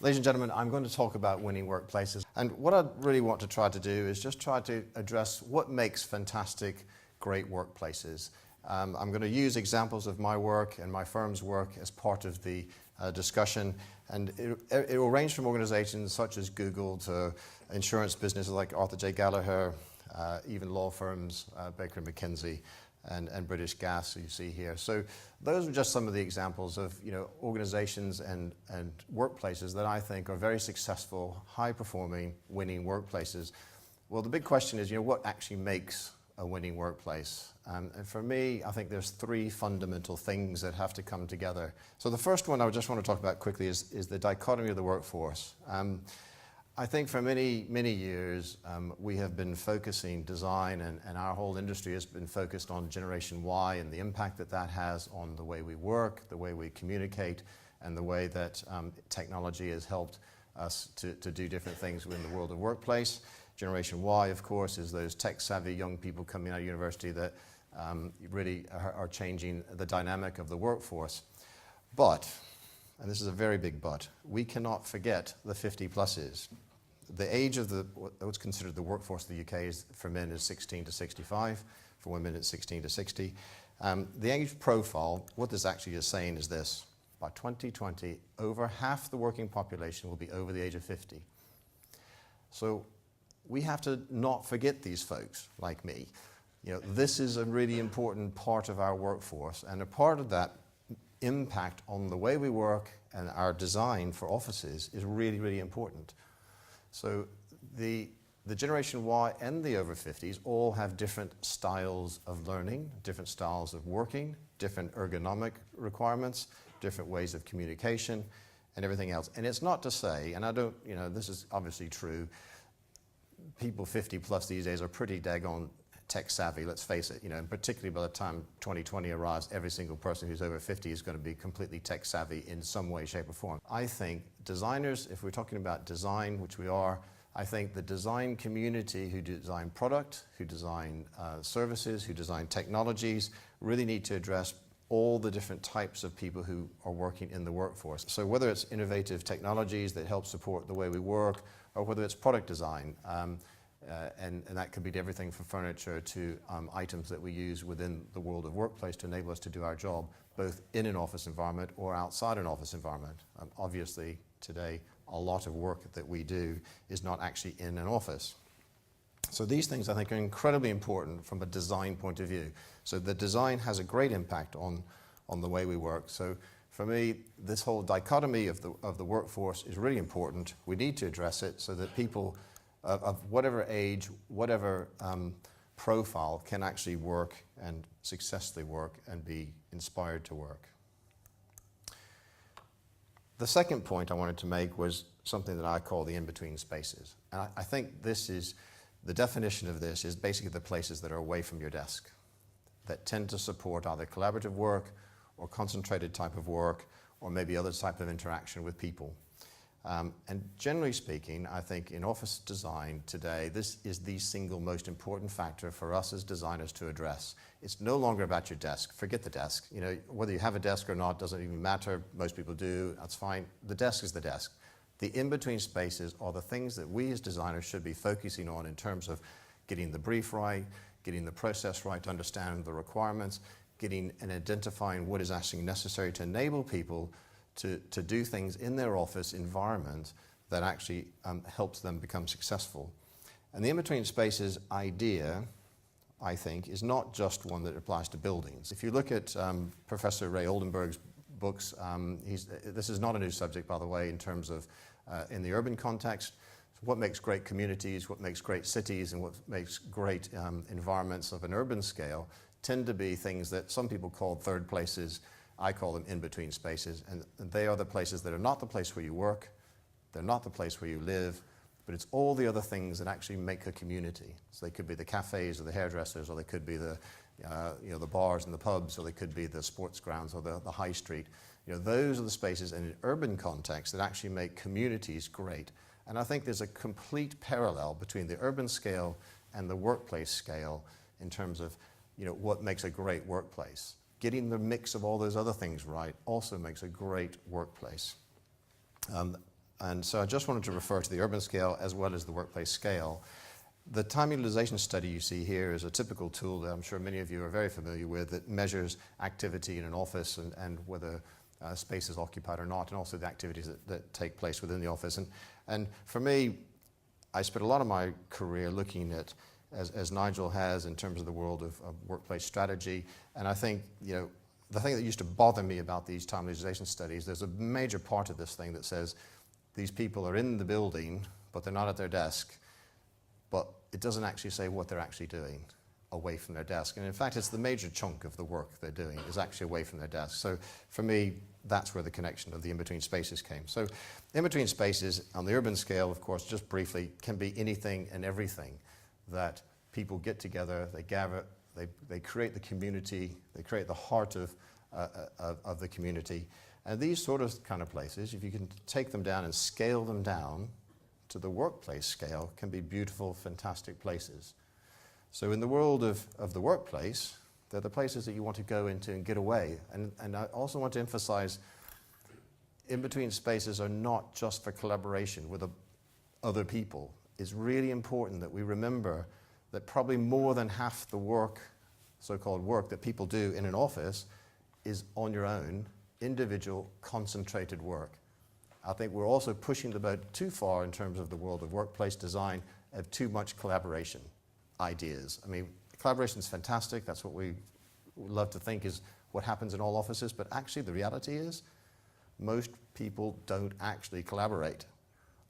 Ladies and gentlemen, I'm going to talk about winning workplaces. And what I really want to try to do is just try to address what makes fantastic, great workplaces. I'm going to use examples of my work and my firm's work as part of the discussion. And it will range from organizations such as Google to insurance businesses like Arthur J. Gallagher, even law firms, Baker McKenzie, and British Gas, you see here. So those are just some of the examples of organizations and workplaces that I think are very successful, high-performing, winning workplaces. Well, the big question is, what actually makes a winning workplace? And for me, I think there's three fundamental things that have to come together. So the first one I just want to talk about quickly is the dichotomy of the workforce. I think for many, many years, we have been focusing design, and our whole industry has been focused on Generation Y and the impact that that has on the way we work, the way we communicate, and the way that technology has helped us to do different things within the world of workplace. Generation Y, of course, is those tech-savvy young people coming out of university that really are changing the dynamic of the workforce. But, and this is a very big but, we cannot forget the 50-pluses. The age of what's considered the workforce in the UK is, for men, is 16 to 65. For women, it's 16 to 60. The age profile, what this actually is saying is this: by 2020, over half the working population will be over the age of 50. So we have to not forget these folks like me. This is a really important part of our workforce, and a part of that impact on the way we work and our design for offices is really, really important. So the Generation Y and the over 50s all have different styles of learning, different styles of working, different ergonomic requirements, different ways of communication, and everything else. And it's not to say, and I don't, this is obviously true, people 50 plus these days are pretty daggone tech savvy, let's face it, and particularly by the time 2020 arrives, every single person who's over 50 is going to be completely tech savvy in some way, shape, or form. I think designers, if we're talking about design, which we are, I think the design community who design product, who design services, who design technologies, really need to address all the different types of people who are working in the workforce. So whether it's innovative technologies that help support the way we work, or whether it's product design, and that could be everything from furniture to items that we use within the world of workplace to enable us to do our job, both in an office environment or outside an office environment. Obviously, today, a lot of work that we do is not actually in an office. So these things, I think, are incredibly important from a design point of view. So the design has a great impact on the way we work. So for me, this whole dichotomy of the workforce is really important. We need to address it so that people of whatever age, whatever profile can actually work and successfully work and be inspired to work. The second point I wanted to make was something that I call the in-between spaces. And I think the definition of this is basically the places that are away from your desk, that tend to support either collaborative work or concentrated type of work, or maybe other type of interaction with people. And generally speaking, I think in office design today, this is the single most important factor for us as designers to address. It's no longer about your desk. Forget the desk. Whether you have a desk or not doesn't even matter. Most people do. That's fine. The desk is the desk. The in-between spaces are the things that we as designers should be focusing on in terms of getting the brief right, getting the process right to understand the requirements, getting and identifying what is actually necessary to enable people to do things in their office environment that actually helps them become successful. And the in-between spaces idea, I think, is not just one that applies to buildings. If you look at Professor Ray Oldenburg's books, this is not a new subject, by the way, in terms of in the urban context. What makes great communities, what makes great cities, and what makes great environments of an urban scale tend to be things that some people call third places. I call them in-between spaces, and they are the places that are not the place where you work, they're not the place where you live, but it's all the other things that actually make a community. So they could be the cafes or the hairdressers, or they could be the bars and the pubs, or they could be the sports grounds or the high street. Those are the spaces in an urban context that actually make communities great. And I think there's a complete parallel between the urban scale and the workplace scale in terms of what makes a great workplace. Getting the mix of all those other things right also makes a great workplace. And so I just wanted to refer to the urban scale as well as the workplace scale. The time utilization study you see here is a typical tool that I'm sure many of you are very familiar with that measures activity in an office and whether space is occupied or not, and also the activities that take place within the office. And for me, I spent a lot of my career looking at, as Nigel has, in terms of the world of workplace strategy. And I think, the thing that used to bother me about these time utilization studies, there's a major part of this thing that says these people are in the building, but they're not at their desk. But it doesn't actually say what they're actually doing away from their desk. And in fact, it's the major chunk of the work they're doing is actually away from their desk. So for me, that's where the connection of the in-between spaces came. So in-between spaces on the urban scale, of course, just briefly, can be anything and everything that people get together, they gather, they create the community, they create the heart of the community. And these sort of kind of places, if you can take them down and scale them down to the workplace scale, can be beautiful, fantastic places. So in the world of the workplace, they're the places that you want to go into and get away. And I also want to emphasize, in-between spaces are not just for collaboration with other people. It's really important that we remember that probably more than half the work, so-called work, that people do in an office is on your own, individual, concentrated work. I think we're also pushing the boat too far in terms of the world of workplace design, of too much collaboration ideas. I mean, collaboration is fantastic. That's what we love to think is what happens in all offices. But actually, the reality is most people don't actually collaborate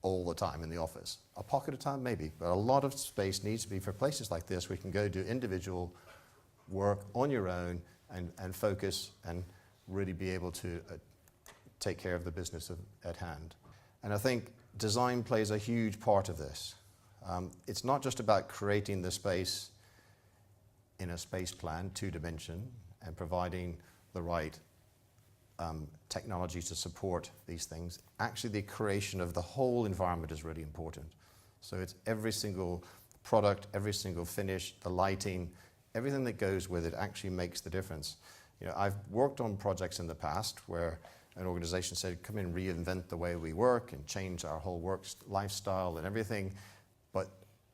all the time in the office. A pocket of time, maybe. But a lot of space needs to be for places like this where you can go do individual work on your own and focus and really be able to take care of the business at hand. And I think design plays a huge part of this. It's not just about creating the space in a space plan, two-dimension, and providing the right technology to support these things. Actually, the creation of the whole environment is really important. So it's every single product, every single finish, the lighting, everything that goes with it actually makes the difference. I've worked on projects in the past where an organization said, come in, reinvent the way we work and change our whole work lifestyle and everything, but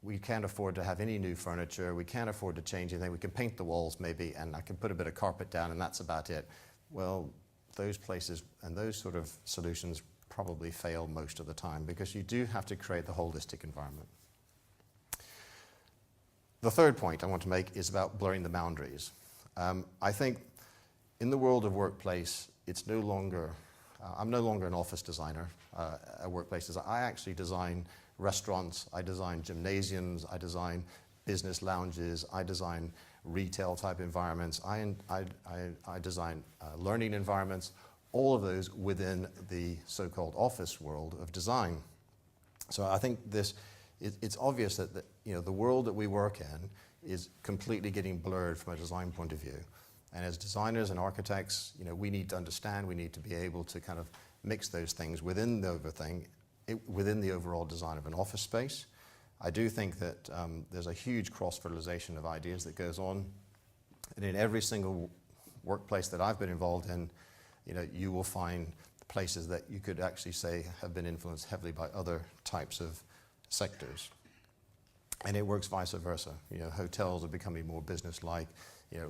we can't afford to have any new furniture, we can't afford to change anything, we can paint the walls maybe, and I can put a bit of carpet down and that's about it. Well, those places and those sort of solutions probably fail most of the time because you do have to create the holistic environment. The third point I want to make is about blurring the boundaries. I think in the world of workplace, it's no longer, I'm no longer an office designer at workplaces. I actually design restaurants, I design gymnasiums, I design business lounges, I design retail type environments, I design learning environments, all of those within the so-called office world of design. So I think it's obvious that the world that we work in is completely getting blurred from a design point of view. And as designers and architects, we need to understand, we need to be able to kind of mix those things within the overall design of an office space. I do think that there's a huge cross-fertilization of ideas that goes on. And in every single workplace that I've been involved in, you will find places that you could actually say have been influenced heavily by other types of sectors. And it works vice versa. Hotels are becoming more business-like,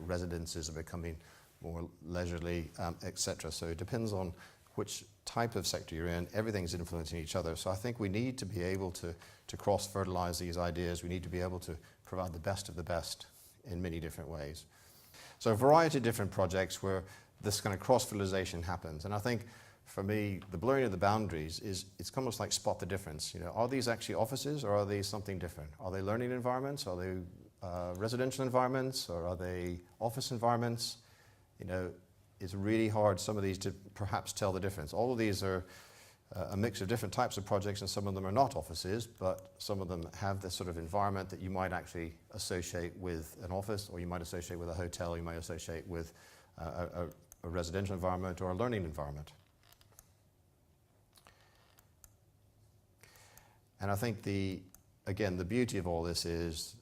residences are becoming more leisurely, etc. So it depends on which type of sector you're in. Everything's influencing each other. So I think we need to be able to cross-fertilize these ideas. We need to be able to provide the best of the best in many different ways. So a variety of different projects where this kind of cross-fertilization happens. And I think for me, the blurring of the boundaries it's almost like spot the difference. Are these actually offices or are they something different? Are they learning environments? Are they residential environments? Or are they office environments? It's really hard, some of these, to perhaps tell the difference. All of these are a mix of different types of projects, and some of them are not offices, but some of them have this sort of environment that you might actually associate with an office, or you might associate with a hotel, you might associate with a residential environment or a learning environment. And I think again, the beauty of all this is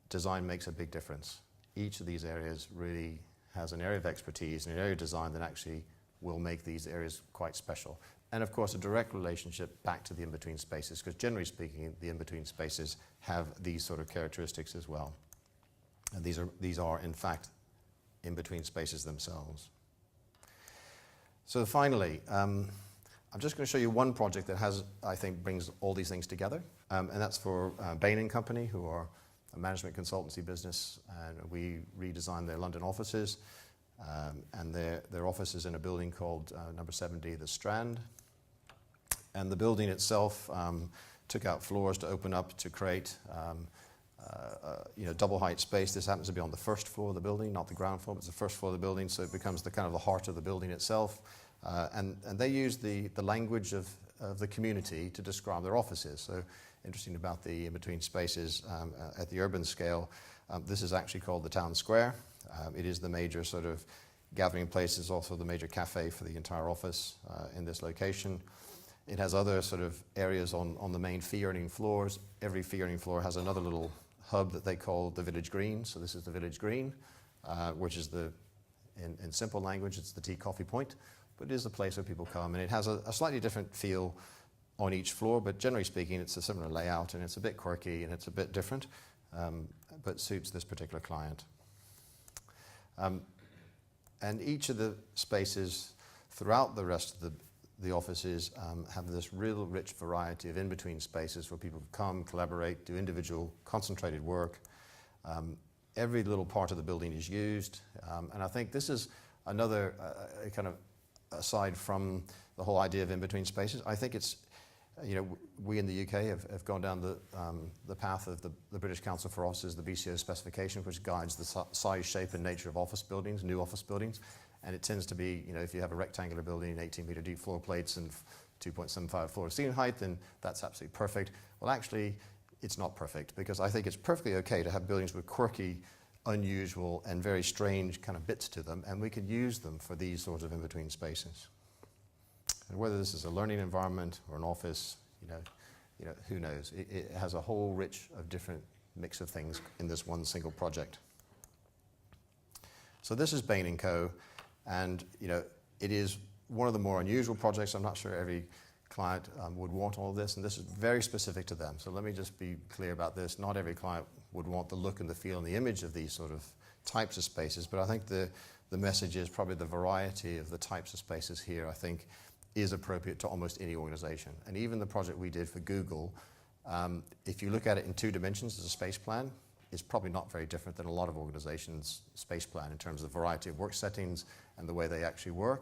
design makes a big difference. Each of these areas really has an area of expertise and an area of design that actually will make these areas quite special. and of course a direct relationship back to the in-between spaces, because generally speaking, the in-between spaces have these sort of characteristics as well. And these are in fact in-between spaces themselves. So finally, I'm just going to show you one project that I think brings all these things together, and that's for Bain & Company, who are a management consultancy business, and we redesigned their London offices, and their office is in a building called number 70, The Strand. And the building itself took out floors to open up to create double height space. This happens to be on the first floor of the building, not the ground floor, but it's the first floor of the building, so it becomes the kind of the heart of the building itself. And they use the language of the community to describe their offices. So interesting about the in-between spaces at the urban scale, this is actually called the town square. It is the major sort of gathering place. It's also the major cafe for the entire office in this location. It has other sort of areas on the main fee-earning floors. Every fee-earning floor has another little hub that they call the Village Green. So this is the Village Green, which is in simple language, it's the tea coffee point. But it is a place where people come, and it has a slightly different feel on each floor, but generally speaking, it's a similar layout, and it's a bit quirky, and it's a bit different, but suits this particular client. And each of the spaces throughout the rest of the offices have this real rich variety of in-between spaces where people come, collaborate, do individual concentrated work. Every little part of the building is used, and I think this is another kind of, aside from the whole idea of in-between spaces, I think it's, we in the UK have gone down the path of the British Council for Offices, the BCO specification, which guides the size, shape, and nature of office buildings, new office buildings. And it tends to be, if you have a rectangular building, 18-meter deep floor plates and 2.75 floor ceiling height, then that's absolutely perfect. Well, actually, it's not perfect, because I think it's perfectly okay to have buildings with quirky, unusual, and very strange kind of bits to them, and we could use them for these sorts of in-between spaces. And whether this is a learning environment or an office, who knows? It has a whole rich of different mix of things in this one single project. So this is Bain & Co. And it is one of the more unusual projects. I'm not sure every client would want all of this, and this is very specific to them. So let me just be clear about this. Not every client would want the look and the feel and the image of these sort of types of spaces, but I think the message is probably the variety of the types of spaces here, I think, is appropriate to almost any organization. And even the project we did for Google, if you look at it in 2 dimensions as a space plan, is probably not very different than a lot of organizations' space plan in terms of the variety of work settings and the way they actually work.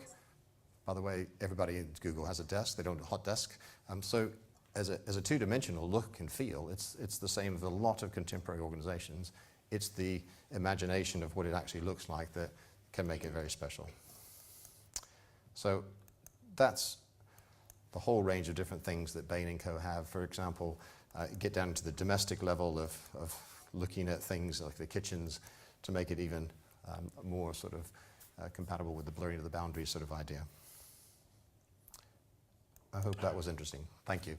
By the way, everybody at Google has a desk. They don't have a hot desk. So as a 2-dimensional look and feel, it's the same as a lot of contemporary organizations. It's the imagination of what it actually looks like that can make it very special. So that's the whole range of different things that Bain & Co. have. For example, get down to the domestic level of looking at things like the kitchens to make it even more sort of compatible with the blurring of the boundaries sort of idea. I hope that was interesting. Thank you.